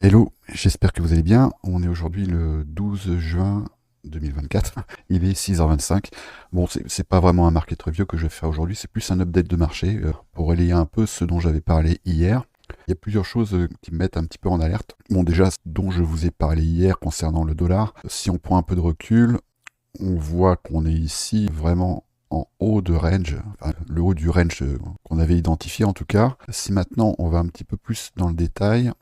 Hello, j'espère que vous allez bien. On est aujourd'hui le 12 juin 2024. Il est 6h25. Bon, c'est pas vraiment un market review que je vais faire aujourd'hui, c'est plus un update de marché pour relayer un peu ce dont j'avais parlé hier. Il y a plusieurs choses qui me mettent un petit peu en alerte. Bon, déjà, ce dont je vous ai parlé hier concernant le dollar, si on prend un peu de recul, on voit qu'on est ici vraiment en haut de range, enfin, le haut du range qu'on avait identifié en tout cas. Si maintenant on va un petit peu plus dans le détail,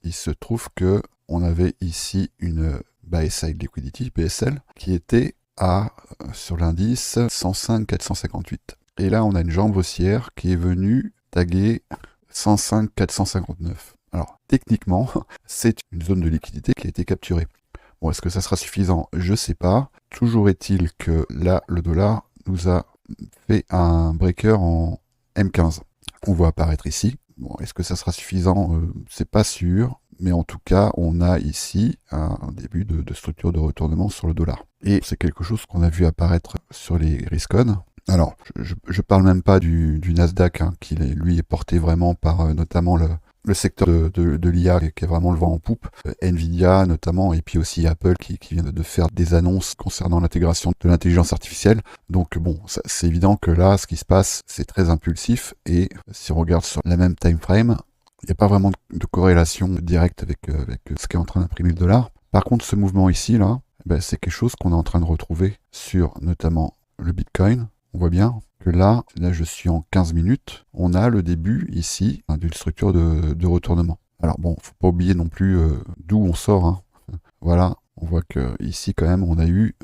il se trouve que on avait ici une buy side liquidity, BSL, qui était à, sur l'indice, 105 458. Et là, on a une jambe haussière qui est venue taguer 105 459. Alors, techniquement, c'est une zone de liquidité qui a été capturée. Bon, est-ce que ça sera suffisant? Je sais pas. Toujours est-il que là, le dollar nous a fait un breaker en M15. On voit apparaître ici. Bon, est-ce que ça sera suffisant? C'est pas sûr. Mais en tout cas, on a ici un début de structure de retournement sur le dollar. Et c'est quelque chose qu'on a vu apparaître sur les Riscon. Alors, je parle même pas du Nasdaq, hein, qui lui est porté vraiment par notamment le secteur de l'IA qui est vraiment le vent en poupe, Nvidia notamment, et puis aussi Apple qui vient de faire des annonces concernant l'intégration de l'intelligence artificielle. Donc bon, c'est évident que là, ce qui se passe, c'est très impulsif, et si on regarde sur la même time frame, il n'y a pas vraiment de corrélation directe avec ce qui est en train d'imprimer le dollar. Par contre, ce mouvement ici, là, ben, c'est quelque chose qu'on est en train de retrouver sur notamment le Bitcoin. On voit bien que là je suis en 15 minutes, on a le début ici d'une structure de retournement. Alors bon, faut pas oublier non plus d'où on sort, hein. Voilà, on voit que ici quand même on a eu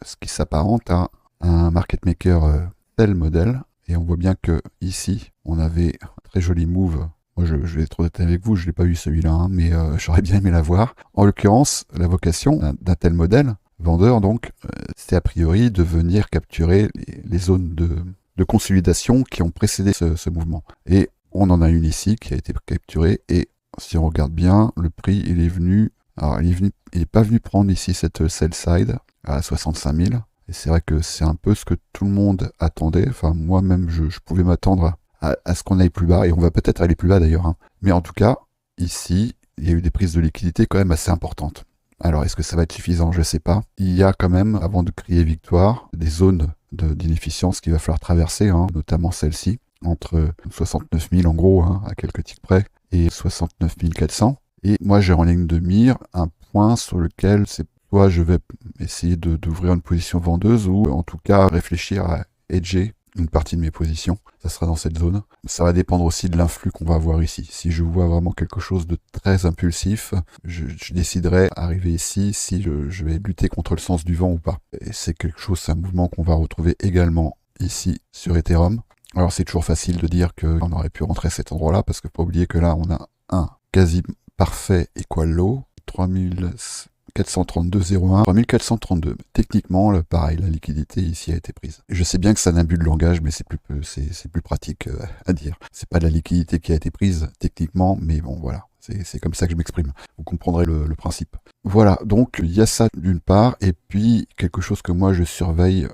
ce qui s'apparente à un market maker tel modèle, et on voit bien que ici on avait un très joli move. Moi je vais être honnête avec vous, je l'ai pas eu celui-là, hein, mais j'aurais bien aimé l'avoir. En l'occurrence, la vocation d'un tel modèle vendeur, donc, c'est a priori de venir capturer les zones de consolidation qui ont précédé ce mouvement. Et on en a une ici qui a été capturée, et si on regarde bien, le prix, il est venu, alors il est pas venu prendre ici cette sell side à 65 000, et c'est vrai que c'est un peu ce que tout le monde attendait, enfin moi-même je pouvais m'attendre à ce qu'on aille plus bas, et on va peut-être aller plus bas d'ailleurs, hein. Mais en tout cas, ici, il y a eu des prises de liquidité quand même assez importantes. Alors, est-ce que ça va être suffisant? Je ne sais pas. Il y a quand même, avant de crier victoire, des zones d'inefficience qu'il va falloir traverser, hein, notamment celle-ci, entre 69 000 en gros, hein, à quelques ticks près, et 69 400. Et moi, j'ai en ligne de mire un point sur lequel c'est soit je vais essayer d'ouvrir une position vendeuse, ou en tout cas réfléchir à hedger une partie de mes positions. Ça sera dans cette zone. Ça va dépendre aussi de l'influx qu'on va avoir ici. Si je vois vraiment quelque chose de très impulsif, je déciderai arriver ici si je vais lutter contre le sens du vent ou pas. Et c'est quelque chose, c'est un mouvement qu'on va retrouver également ici sur Ethereum. Alors c'est toujours facile de dire qu'on aurait pu rentrer à cet endroit-là, parce qu'il ne faut pas oublier que là on a un quasi parfait equal low, 3432,01, 3432. Techniquement, pareil, la liquidité ici a été prise. Je sais bien que c'est un abus de langage, mais c'est plus pratique à dire. C'est pas de la liquidité qui a été prise techniquement, mais bon, voilà. C'est comme ça que je m'exprime. Vous comprendrez le principe. Voilà, donc il y a ça d'une part, et puis quelque chose que moi je surveille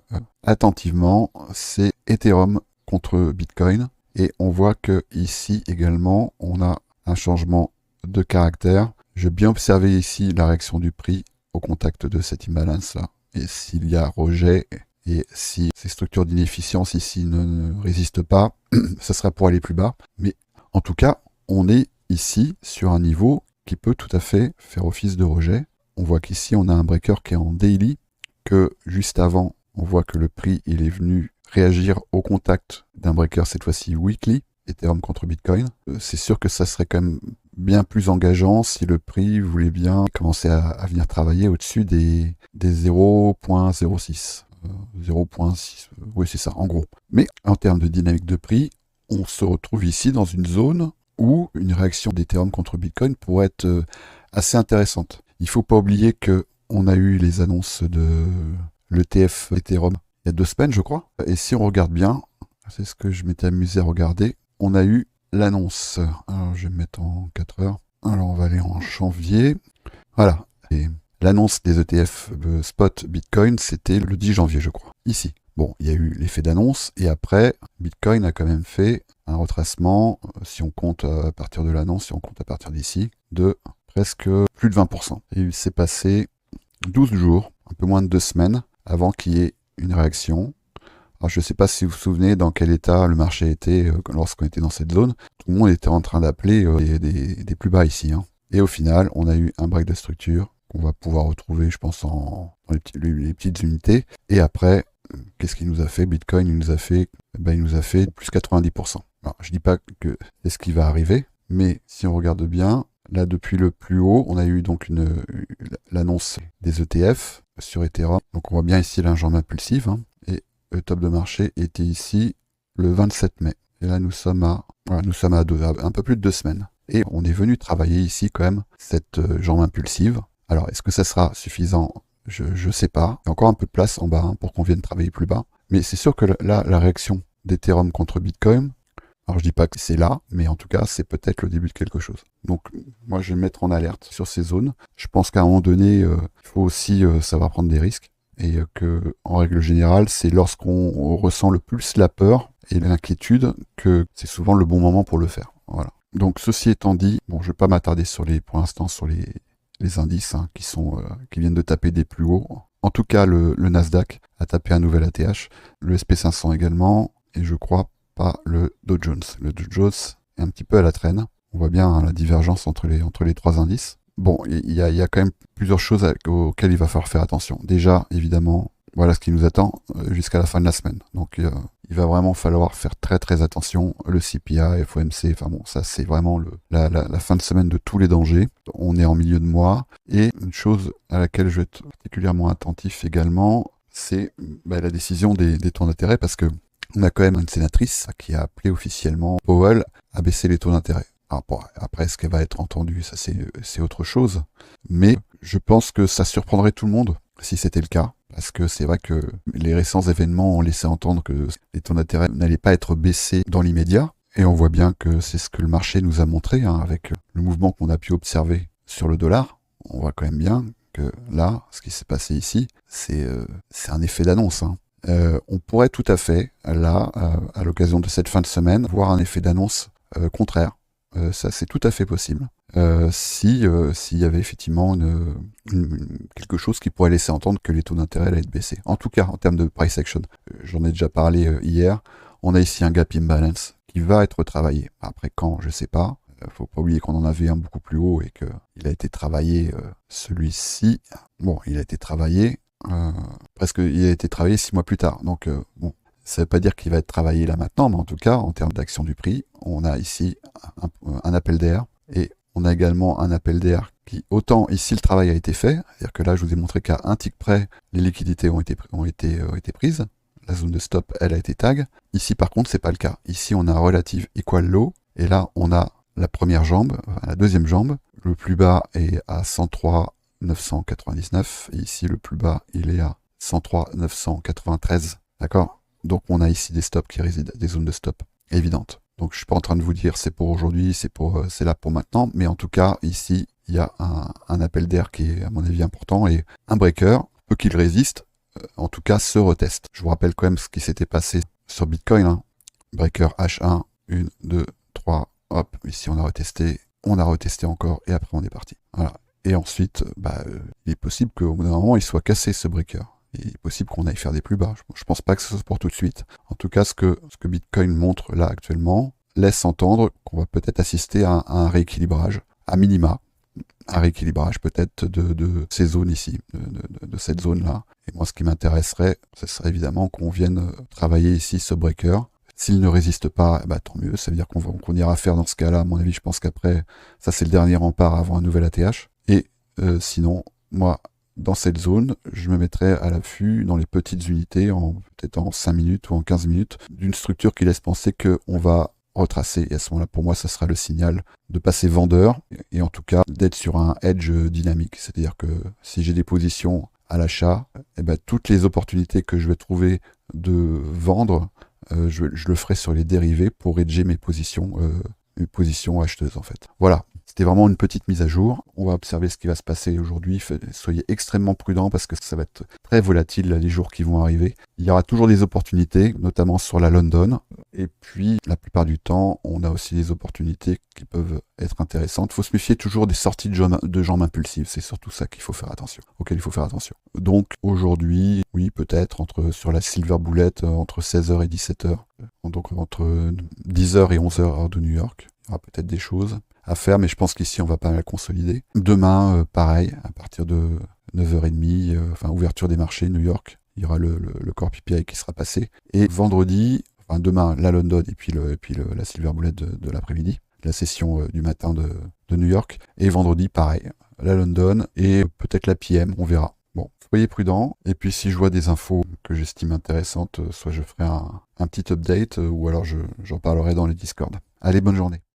attentivement, c'est Ethereum contre Bitcoin. Et on voit que ici également, on a un changement de caractère. J'ai bien observé ici la réaction du prix au contact de cette imbalance là. Et s'il y a rejet, et si ces structures d'inefficience ici ne résistent pas, ça sera pour aller plus bas. Mais en tout cas, on est ici sur un niveau qui peut tout à fait faire office de rejet. On voit qu'ici on a un breaker qui est en daily, que juste avant, on voit que le prix il est venu réagir au contact d'un breaker, cette fois-ci weekly, Ethereum contre Bitcoin. C'est sûr que ça serait quand même bien plus engageant si le prix voulait bien commencer à venir travailler au-dessus des 0.06. 0.6, oui c'est ça en gros. Mais en termes de dynamique de prix, on se retrouve ici dans une zone où une réaction d'Ethereum contre Bitcoin pourrait être assez intéressante. Il ne faut pas oublier que on a eu les annonces de l'ETF Ethereum il y a 2 semaines je crois, et si on regarde bien, c'est ce que je m'étais amusé à regarder, on a eu l'annonce. Alors, je vais me mettre en 4 heures. Alors, on va aller en janvier. Voilà. Et l'annonce des ETF spot Bitcoin, c'était le 10 janvier, je crois. Ici. Bon, il y a eu l'effet d'annonce, et après, Bitcoin a quand même fait un retracement, si on compte à partir de l'annonce, si on compte à partir d'ici, de presque plus de 20%. Et il s'est passé 12 jours, un peu moins de 2 semaines, avant qu'il y ait une réaction. Alors je ne sais pas si vous vous souvenez dans quel état le marché était lorsqu'on était dans cette zone. Tout le monde était en train d'appeler des plus bas ici. Hein. Et au final, on a eu un break de structure qu'on va pouvoir retrouver, je pense, dans les petites unités. Et après, qu'est-ce qu'il nous a fait? Bitcoin, il nous a fait plus 90%. Alors, je dis pas que c'est ce qui va arriver, mais si on regarde bien, là, depuis le plus haut, on a eu donc l'annonce des ETF sur Ethereum. Donc, on voit bien ici l'enjambe impulsive. Hein, et le top de marché était ici le 27 mai. Et là, nous sommes à un peu plus de 2 semaines. Et on est venu travailler ici quand même cette jambe impulsive. Alors, est-ce que ça sera suffisant? Je ne sais pas. Il y a encore un peu de place en bas hein, pour qu'on vienne travailler plus bas. Mais c'est sûr que là, la réaction d'Ethereum contre Bitcoin, alors je dis pas que c'est là, mais en tout cas, c'est peut-être le début de quelque chose. Donc, moi, je vais me mettre en alerte sur ces zones. Je pense qu'à un moment donné, il faut aussi savoir prendre des risques. Et que, en règle générale, c'est lorsqu'on ressent le plus la peur et l'inquiétude que c'est souvent le bon moment pour le faire. Voilà. Donc, ceci étant dit, bon, je vais pas m'attarder pour l'instant sur les indices hein, qui viennent de taper des plus hauts. En tout cas, le Nasdaq a tapé un nouvel ATH, le SP500 également, et je crois pas le Dow Jones. Le Dow Jones est un petit peu à la traîne. On voit bien hein, la divergence entre les trois indices. Bon, il y a quand même plusieurs choses auxquelles il va falloir faire attention. Déjà, évidemment, voilà ce qui nous attend jusqu'à la fin de la semaine. Donc, il va vraiment falloir faire très très attention. Le CPI, FOMC, enfin bon, ça c'est vraiment la fin de semaine de tous les dangers. On est en milieu de mois. Et une chose à laquelle je vais être particulièrement attentif également, c'est la décision des taux d'intérêt parce que on a quand même une sénatrice qui a appelé officiellement Powell à baisser les taux d'intérêt. Alors bon, après, est-ce qu'elle va être entendue? Ça, c'est autre chose. Mais je pense que ça surprendrait tout le monde si c'était le cas. Parce que c'est vrai que les récents événements ont laissé entendre que les taux d'intérêt n'allaient pas être baissés dans l'immédiat. Et on voit bien que c'est ce que le marché nous a montré, hein, avec le mouvement qu'on a pu observer sur le dollar. On voit quand même bien que là, ce qui s'est passé ici, c'est un effet d'annonce. Hein. On pourrait tout à fait, là, à l'occasion de cette fin de semaine, voir un effet d'annonce contraire. Ça, c'est tout à fait possible. S'il y avait effectivement quelque chose qui pourrait laisser entendre que les taux d'intérêt allaient être baissés. En tout cas, en termes de price action, j'en ai déjà parlé hier, on a ici un gap imbalance qui va être travaillé. Après quand, je sais pas. Faut pas oublier qu'on en avait un beaucoup plus haut et qu'il a été travaillé, celui-ci. Bon, il a été travaillé, il a été travaillé 6 mois plus tard. Donc, bon. Ça ne veut pas dire qu'il va être travaillé là maintenant, mais en tout cas, en termes d'action du prix, on a ici un appel d'air et on a également un appel d'air qui, autant ici le travail a été fait, c'est-à-dire que là je vous ai montré qu'à un tick près, les liquidités ont été prises, la zone de stop, elle a été tag. Ici par contre, c'est pas le cas. Ici on a un relative equal low et là on a la première jambe, la deuxième jambe, le plus bas est à 103 999 et ici le plus bas il est à 103 993, d'accord? Donc on a ici des stops qui résident, des zones de stop évidentes. Donc je suis pas en train de vous dire c'est pour aujourd'hui, c'est là pour maintenant, mais en tout cas ici il y a un appel d'air qui est à mon avis important et un breaker, peu qu'il résiste, en tout cas se reteste. Je vous rappelle quand même ce qui s'était passé sur Bitcoin. Hein. Breaker H1, 1, 2, 3, hop, ici on a retesté encore et après on est parti. Voilà. Et ensuite, il est possible qu'au bout d'un moment il soit cassé ce breaker. Il est possible qu'on aille faire des plus bas. Je pense pas que ce soit pour tout de suite. En tout cas, ce que Bitcoin montre là actuellement laisse entendre qu'on va peut-être assister à un rééquilibrage, à minima, un rééquilibrage peut-être de ces zones ici, de cette zone-là. Et moi, ce qui m'intéresserait, ce serait évidemment qu'on vienne travailler ici ce breaker. S'il ne résiste pas, tant mieux. Ça veut dire qu'on ira faire dans ce cas-là. À mon avis, je pense qu'après, ça c'est le dernier rempart avant un nouvel ATH. Et sinon, moi, dans cette zone, je me mettrai à l'affût dans les petites unités, peut-être en 5 minutes ou en 15 minutes, d'une structure qui laisse penser qu'on va retracer. Et à ce moment-là, pour moi, ça sera le signal de passer vendeur, et en tout cas d'être sur un edge dynamique. C'est-à-dire que si j'ai des positions à l'achat, toutes les opportunités que je vais trouver de vendre, je le ferai sur les dérivés pour hedger mes positions acheteuses en fait. Voilà. C'était C'était vraiment une petite mise à jour. On va observer ce qui va se passer aujourd'hui. Soyez extrêmement prudents parce que ça va être très volatile les jours qui vont arriver. Il y aura toujours des opportunités, notamment sur la London. Et puis, la plupart du temps, on a aussi des opportunités qui peuvent être intéressantes. Il faut se méfier toujours des sorties de jambes impulsives. C'est surtout ça qu'il faut faire attention, auquel il faut faire attention. Donc, aujourd'hui, oui, peut-être sur la Silver Bullet, entre 16h et 17h. Donc, entre 10h et 11h heure de New York. Il y aura peut-être des choses à faire, mais je pense qu'ici, on va pas mal consolider. Demain, pareil, à partir de 9h30, ouverture des marchés, New York. Il y aura le core PPI qui sera passé. Et vendredi, demain, la London et puis la Silver Bullet de l'après-midi, la session du matin de New York. Et vendredi, pareil, la London et peut-être la PM, on verra. Bon, soyez prudents. Et puis si je vois des infos que j'estime intéressantes, soit je ferai un petit update, ou alors j'en parlerai dans les Discord. Allez, bonne journée.